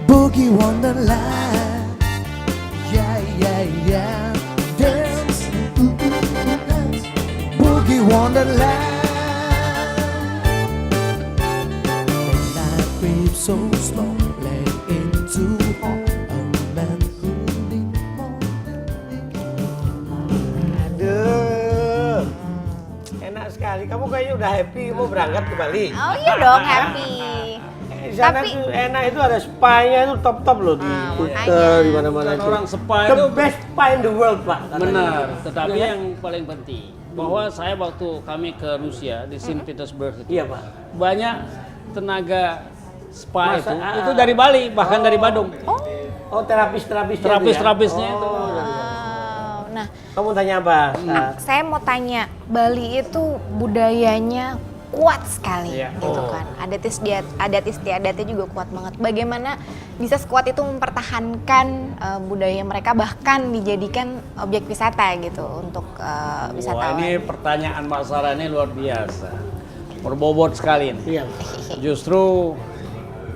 Boogie Wonderland, yeah, yeah, yeah. Dance, dance. Boogie Wonderland. The night creeps so slow, lay into all a melancholy morning. Aduh, enak sekali. Kamu kayaknya udah happy mau berangkat ke Bali. Oh iya dong, happy. Di sana Tapi- tuh enak, itu ada spa-nya itu top di makanya. hotel, di mana-mana Dan itu. orang spa The itu best spa in the world, Pak. katanya. benar, tetapi Iya kan? yang paling penting bahwa saya waktu kami ke Rusia di Saint Petersburg itu Iya, Pak. banyak tenaga spa Masa- itu dari Bali, bahkan dari Badung. Oh, terapis-terapisnya itu ya? Terapis-terapisnya itu. Oh. Wow. Nah, Kamu tanya apa? saya mau tanya, Bali itu budayanya kuat sekali, Iya. gitu kan. Adat istiadatnya juga kuat banget. Bagaimana bisa sekuat itu mempertahankan budaya mereka, bahkan dijadikan objek wisata gitu untuk Wah, wisatawan. ini pertanyaan Mbak Sarah ini luar biasa. Berbobot sekali ini. Iya. Justru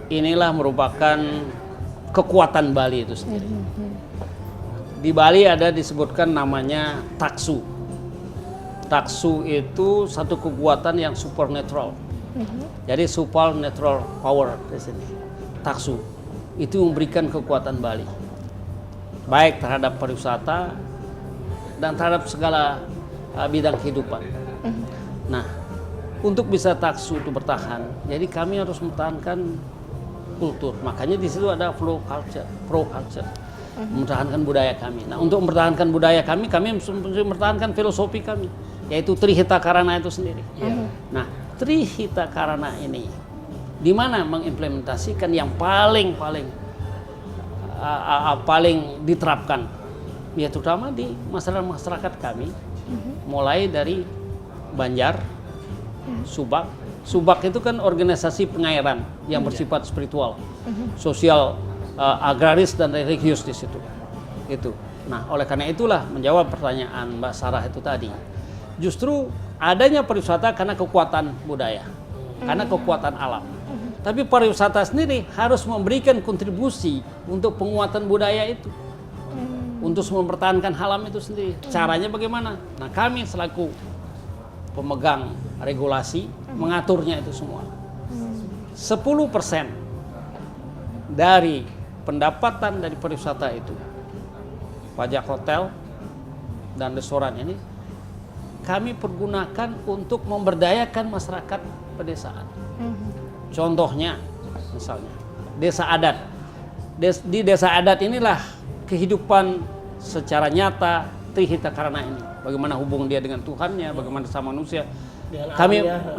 inilah merupakan kekuatan Bali itu sendiri. Di Bali ada disebutkan namanya taksu. Taksu itu satu kekuatan yang supernatural. Jadi supernatural power di sini. Taksu itu memberikan kekuatan Bali. Baik terhadap pariwisata dan terhadap segala bidang kehidupan. Nah, untuk bisa taksu itu bertahan, jadi kami harus mempertahankan kultur. Makanya di situ ada flow culture, pro culture, mempertahankan budaya kami. Nah, untuk mempertahankan budaya kami harus mempertahankan filosofi kami, yaitu Trihita Karana itu sendiri. Nah, Trihita Karana ini, di mana mengimplementasikan yang paling diterapkan, ya terutama di masyarakat kami, mulai dari Banjar, Subak. Subak itu kan organisasi pengairan yang bersifat spiritual, sosial, agraris dan religius di situ. Itu. Nah, oleh karena itulah menjawab pertanyaan Mbak Sarah itu tadi. Justru adanya pariwisata karena kekuatan budaya, karena kekuatan alam. Tapi pariwisata sendiri harus memberikan kontribusi untuk penguatan budaya itu, untuk mempertahankan alam itu sendiri. Caranya bagaimana? Nah, kami selaku pemegang regulasi mengaturnya itu semua. 10% dari pendapatan dari pariwisata itu, pajak hotel dan restoran ini kami pergunakan untuk memberdayakan masyarakat pedesaan. Contohnya, misalnya desa adat. Di desa adat inilah kehidupan secara nyata Trihita Karana ini. Bagaimana hubungan dia dengan Tuhannya, bagaimana sama manusia.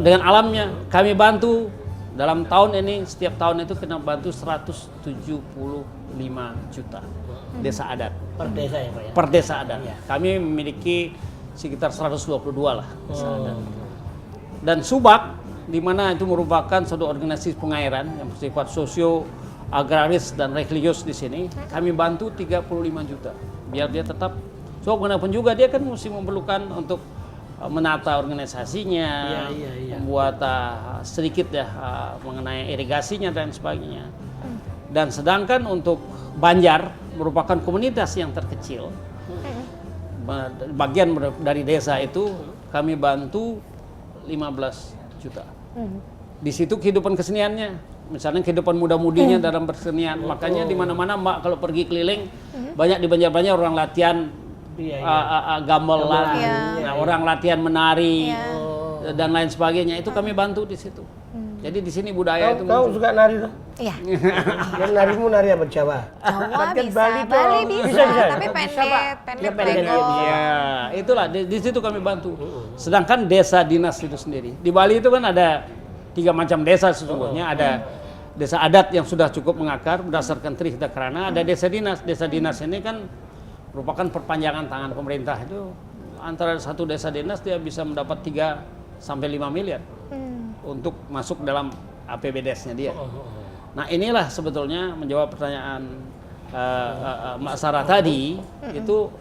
Dengan alamnya, kami bantu dalam tahun ini, setiap tahun itu kita bantu 175 juta desa adat. Per desa ya, Pak ya? Per desa adat. Iya. Kami memiliki sekitar 122 lah desa adat. Dan Subak, di mana itu merupakan suatu organisasi pengairan yang bersifat sosio agraris dan religius di sini, kami bantu 35 juta biar dia tetap. So, bagaimanapun juga dia kan mesti memerlukan untuk menata organisasinya, Iya. membuat sedikit mengenai irigasinya dan sebagainya. Dan sedangkan untuk Banjar merupakan komunitas yang terkecil, bagian dari desa itu kami bantu 15 juta. Di situ kehidupan keseniannya, misalnya kehidupan muda-mudinya dalam bersenian. Makanya di mana-mana Mbak kalau pergi keliling, banyak di Banjar-Banjar orang latihan gamelan, nah, orang latihan menari dan lain sebagainya. Itu kami bantu di situ. Jadi di sini budaya itu Kau muncul. suka nari tuh? Iya. Dan narimu nari apa Jawa? Jawa Latihan bisa, Bali tuh. Bali bisa, Bisa, tapi bisa, pendek, Pak. pendek Ya, pendek. bego. Iya, itulah di situ kami bantu. Sedangkan desa dinas itu sendiri. Di Bali itu kan ada 3 macam desa sesungguhnya. Ada desa adat yang sudah cukup mengakar berdasarkan Trihita Karana. Ada desa dinas. Desa dinas ini kan merupakan perpanjangan tangan pemerintah. Itu antara satu desa dinas dia bisa mendapat 3 sampai 5 miliar untuk masuk dalam APBDes-nya dia. Nah inilah sebetulnya menjawab pertanyaan Mbak Sarah tadi, itu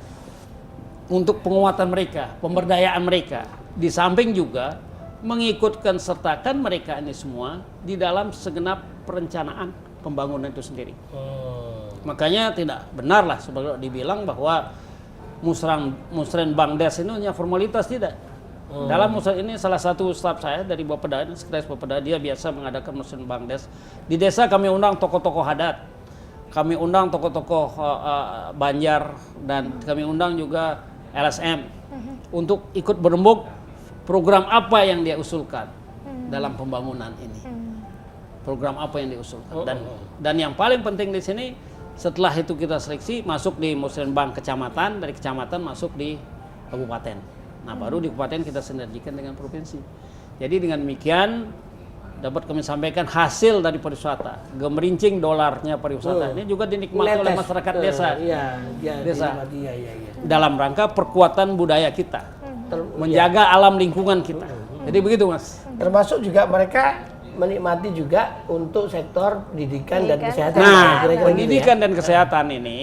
untuk penguatan mereka, pemberdayaan mereka, di samping juga mengikutkan sertakan mereka ini semua di dalam segenap perencanaan pembangunan itu sendiri. Makanya tidak benar lah sebagai dibilang bahwa Musren Bangdes ini hanya formalitas, tidak. Dalam musren ini salah satu staf saya dari Bapeda, Sekretaris Bapeda, dia biasa mengadakan Musren Bangdes. Di desa kami undang tokoh-tokoh adat, kami undang tokoh-tokoh Banjar, dan kami undang juga LSM untuk ikut berembuk program apa yang dia usulkan dalam pembangunan ini. Program apa yang diusulkan. Dan yang paling penting di sini, setelah itu kita seleksi masuk di Musrenbang kecamatan, dari kecamatan masuk di kabupaten. Nah baru di kabupaten kita sinergikan dengan provinsi. Jadi dengan demikian dapat kami sampaikan hasil dari pariwisata, gemerincing dolarnya pariwisata ini juga dinikmati oleh masyarakat desa. Desa. Dalam rangka perkuatan budaya kita, menjaga alam lingkungan kita. Jadi begitu Mas. Termasuk juga mereka menikmati juga untuk sektor pendidikan dan kesehatan. Nah, Kira-kira gitu pendidikan ya. dan kesehatan ini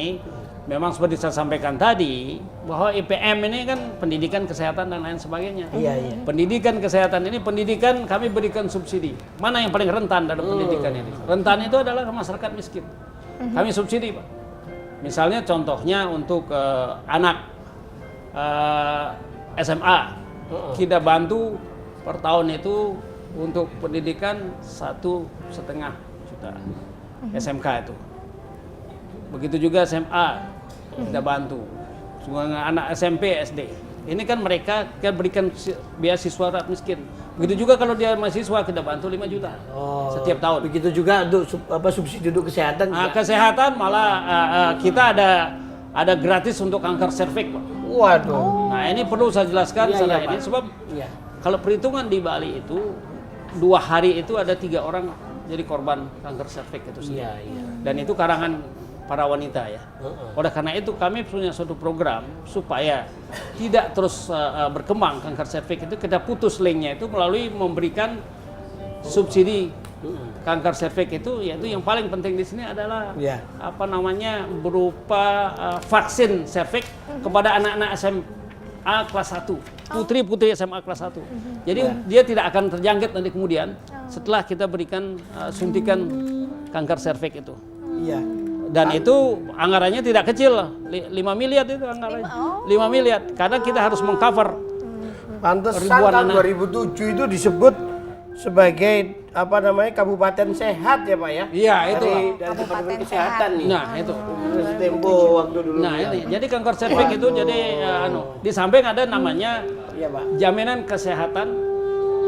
memang seperti saya sampaikan tadi bahwa IPM ini kan pendidikan, kesehatan dan lain sebagainya. Iya. Pendidikan kesehatan ini pendidikan kami berikan subsidi. Mana yang paling rentan dalam pendidikan ini? Rentan itu adalah masyarakat miskin. Kami subsidi, Pak. Misalnya contohnya untuk anak SMA, kita bantu per tahun itu untuk pendidikan 1,5 juta SMK itu. Begitu juga SMA kita bantu. Semua anak SMP, SD. Ini kan mereka kita berikan beasiswa rakyat miskin. Begitu juga kalau dia mahasiswa kita bantu 5 juta setiap tahun. Begitu juga untuk subsidi untuk kesehatan. Kesehatan malah kita ada gratis untuk kanker serviks, Pak. Waduh. Nah ini perlu saya jelaskan setelah ini Pak. sebab Iya. kalau perhitungan di Bali itu 2 hari itu ada 3 orang jadi korban kanker serviks itu sendiri. Iya. Dan itu karangan para wanita ya. Oleh karena itu kami punya suatu program supaya tidak terus berkembang kanker serviks itu, kita putus linknya itu melalui memberikan subsidi kanker serviks itu, yaitu yang paling penting di sini adalah berupa vaksin serviks kepada anak-anak SMA kelas 1. Putri-putri SMA kelas 1. Jadi dia tidak akan terjangkit nanti kemudian setelah kita berikan suntikan kanker serviks itu. Iya. Dan itu anggarannya tidak kecil, 5 miliar itu anggarannya. 5 miliar, karena kita harus mengcover. Pantesan Ribuan tahun anak. 2007 itu disebut sebagai kabupaten sehat ya Pak ya? Iya, itu. Dari Kabupaten Departemen Kesehatan nih. Nah, itu. Tempo waktu dulu. Nah, ini. Jadi kanker serviks itu jadi di samping ada namanya Iya Pak. jaminan kesehatan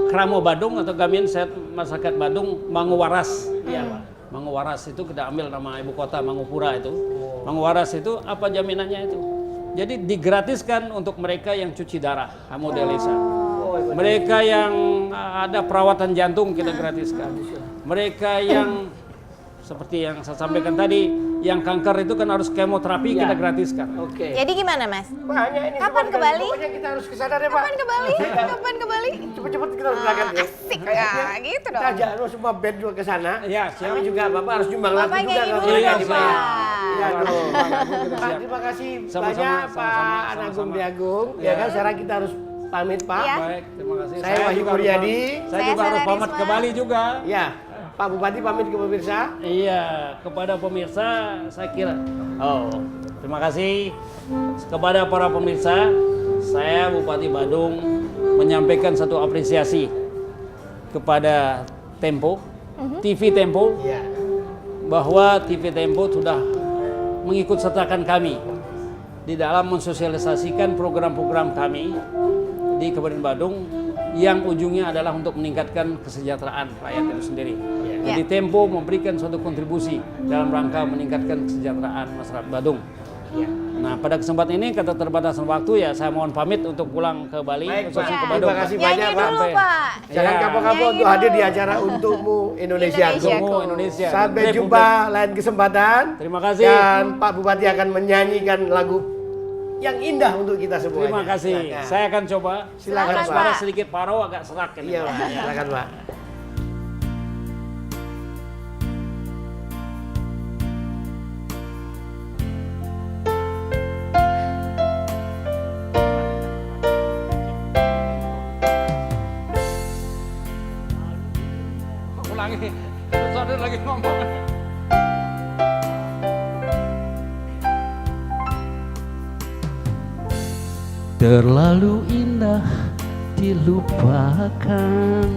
Kramo Badung atau jaminan sehat masyarakat Badung Manguwaras. Iya Pak. Manguwaras itu kita ambil nama ibu kota Mangupura itu. Manguwaras itu apa jaminannya itu? Jadi digratiskan untuk mereka yang cuci darah, hemodialisa. Mereka yang ada perawatan jantung kita gratiskan. Mereka yang seperti yang saya sampaikan tadi, yang kanker itu kan harus kemoterapi kita gratiskan. Oke. Jadi gimana Mas? Banyak ini. Kapan ke Bali? Pokoknya kita harus ke sana deh Pak. Kapan ke Bali? Kapan ke Bali? Cepet-cepet kita harus berangkat ya. Asik Kayaknya gitu kita dong. ajak semua band juga ke sana. Iya, siap. Tapi juga Bapak harus nyumbang lagu Bapaknya juga. Ibu kalau Iya, di siap. Bali. Iya Siap. dong. Siap. Pak, terima kasih Sama-sama, banyak sama-sama, Pak Anagung sama-sama. Diagung. Ya kan sekarang kita harus pamit Pak. Iya. Baik, terima kasih. Saya Wahyu juga Muryadi. Saya Saya juga harus Sarah pamit Risma. ke Bali juga. Ya, Pak Bupati pamit ke pemirsa. Iya, kepada pemirsa saya kira. Terima kasih kepada para pemirsa. Saya Bupati Badung menyampaikan satu apresiasi kepada Tempo, TV Tempo, Iya. bahwa TV Tempo sudah mengikut sertakan kami di dalam mensosialisasikan program-program kami di Kabupaten Badung yang ujungnya adalah untuk meningkatkan kesejahteraan rakyat itu sendiri. Jadi Tempo memberikan suatu kontribusi dalam rangka meningkatkan kesejahteraan masyarakat Badung. Nah, pada kesempatan ini kata terbatasan waktu ya saya mohon pamit untuk pulang ke Bali, Baik, khususnya Pak. ke Badung. Terima kasih Nyanyi banyak, Pak. dulu, Pak. Jangan Ya. kapok-kapok Nyanyi untuk hadir di dulu. acara Untukmu Indonesia. Untukmu Indonesia. Sampai Republik. jumpa lain kesempatan. Terima kasih. Dan Pak Bupati akan menyanyikan lagu yang indah untuk kita semua. Terima kasih. Saya akan coba. Silakan, Karena Pak. suara sedikit paro agak serak ini. Iya, Pak. Silakan, Pak. Ulangi. Saudara lagi ngomong. Terlalu indah dilupakan,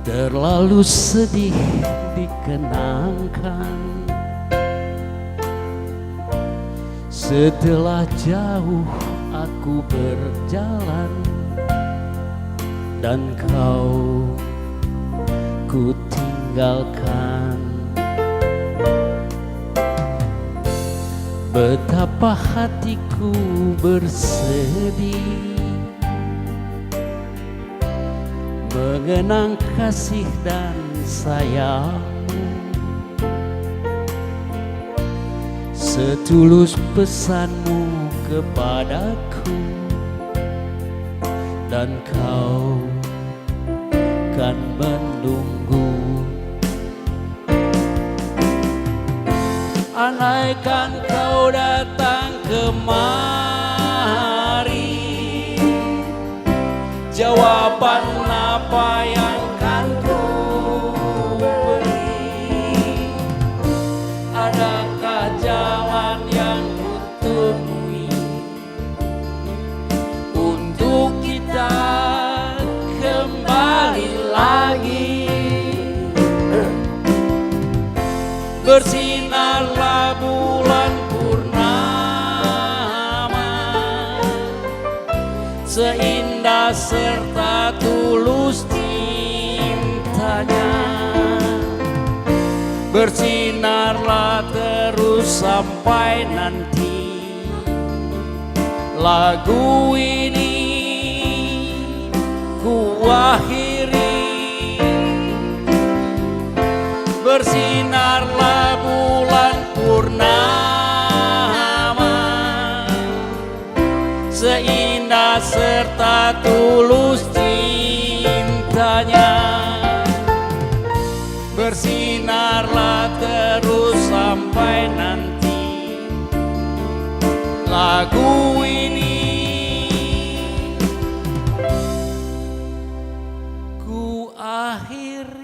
terlalu sedih dikenangkan. Setelah jauh aku berjalan dan kau ku tinggalkan. Betapa hatiku bersedih mengenang kasih dan sayangmu, setulus pesanmu kepadaku, dan kau kan menunggu. Andaikan kau datang kemari, jawaban apa yang kan ku beri? Adakah jalan yang ku temui untuk kita kembali lagi? Bersinarlah bulan purnama, seindah serta tulus cintanya. Bersinarlah terus sampai nanti lagu ini ku akhiri. Bersinarlah bulan purnama, seindah serta tulus cintanya. Bersinarlah terus sampai nanti lagu ini ku akhiri.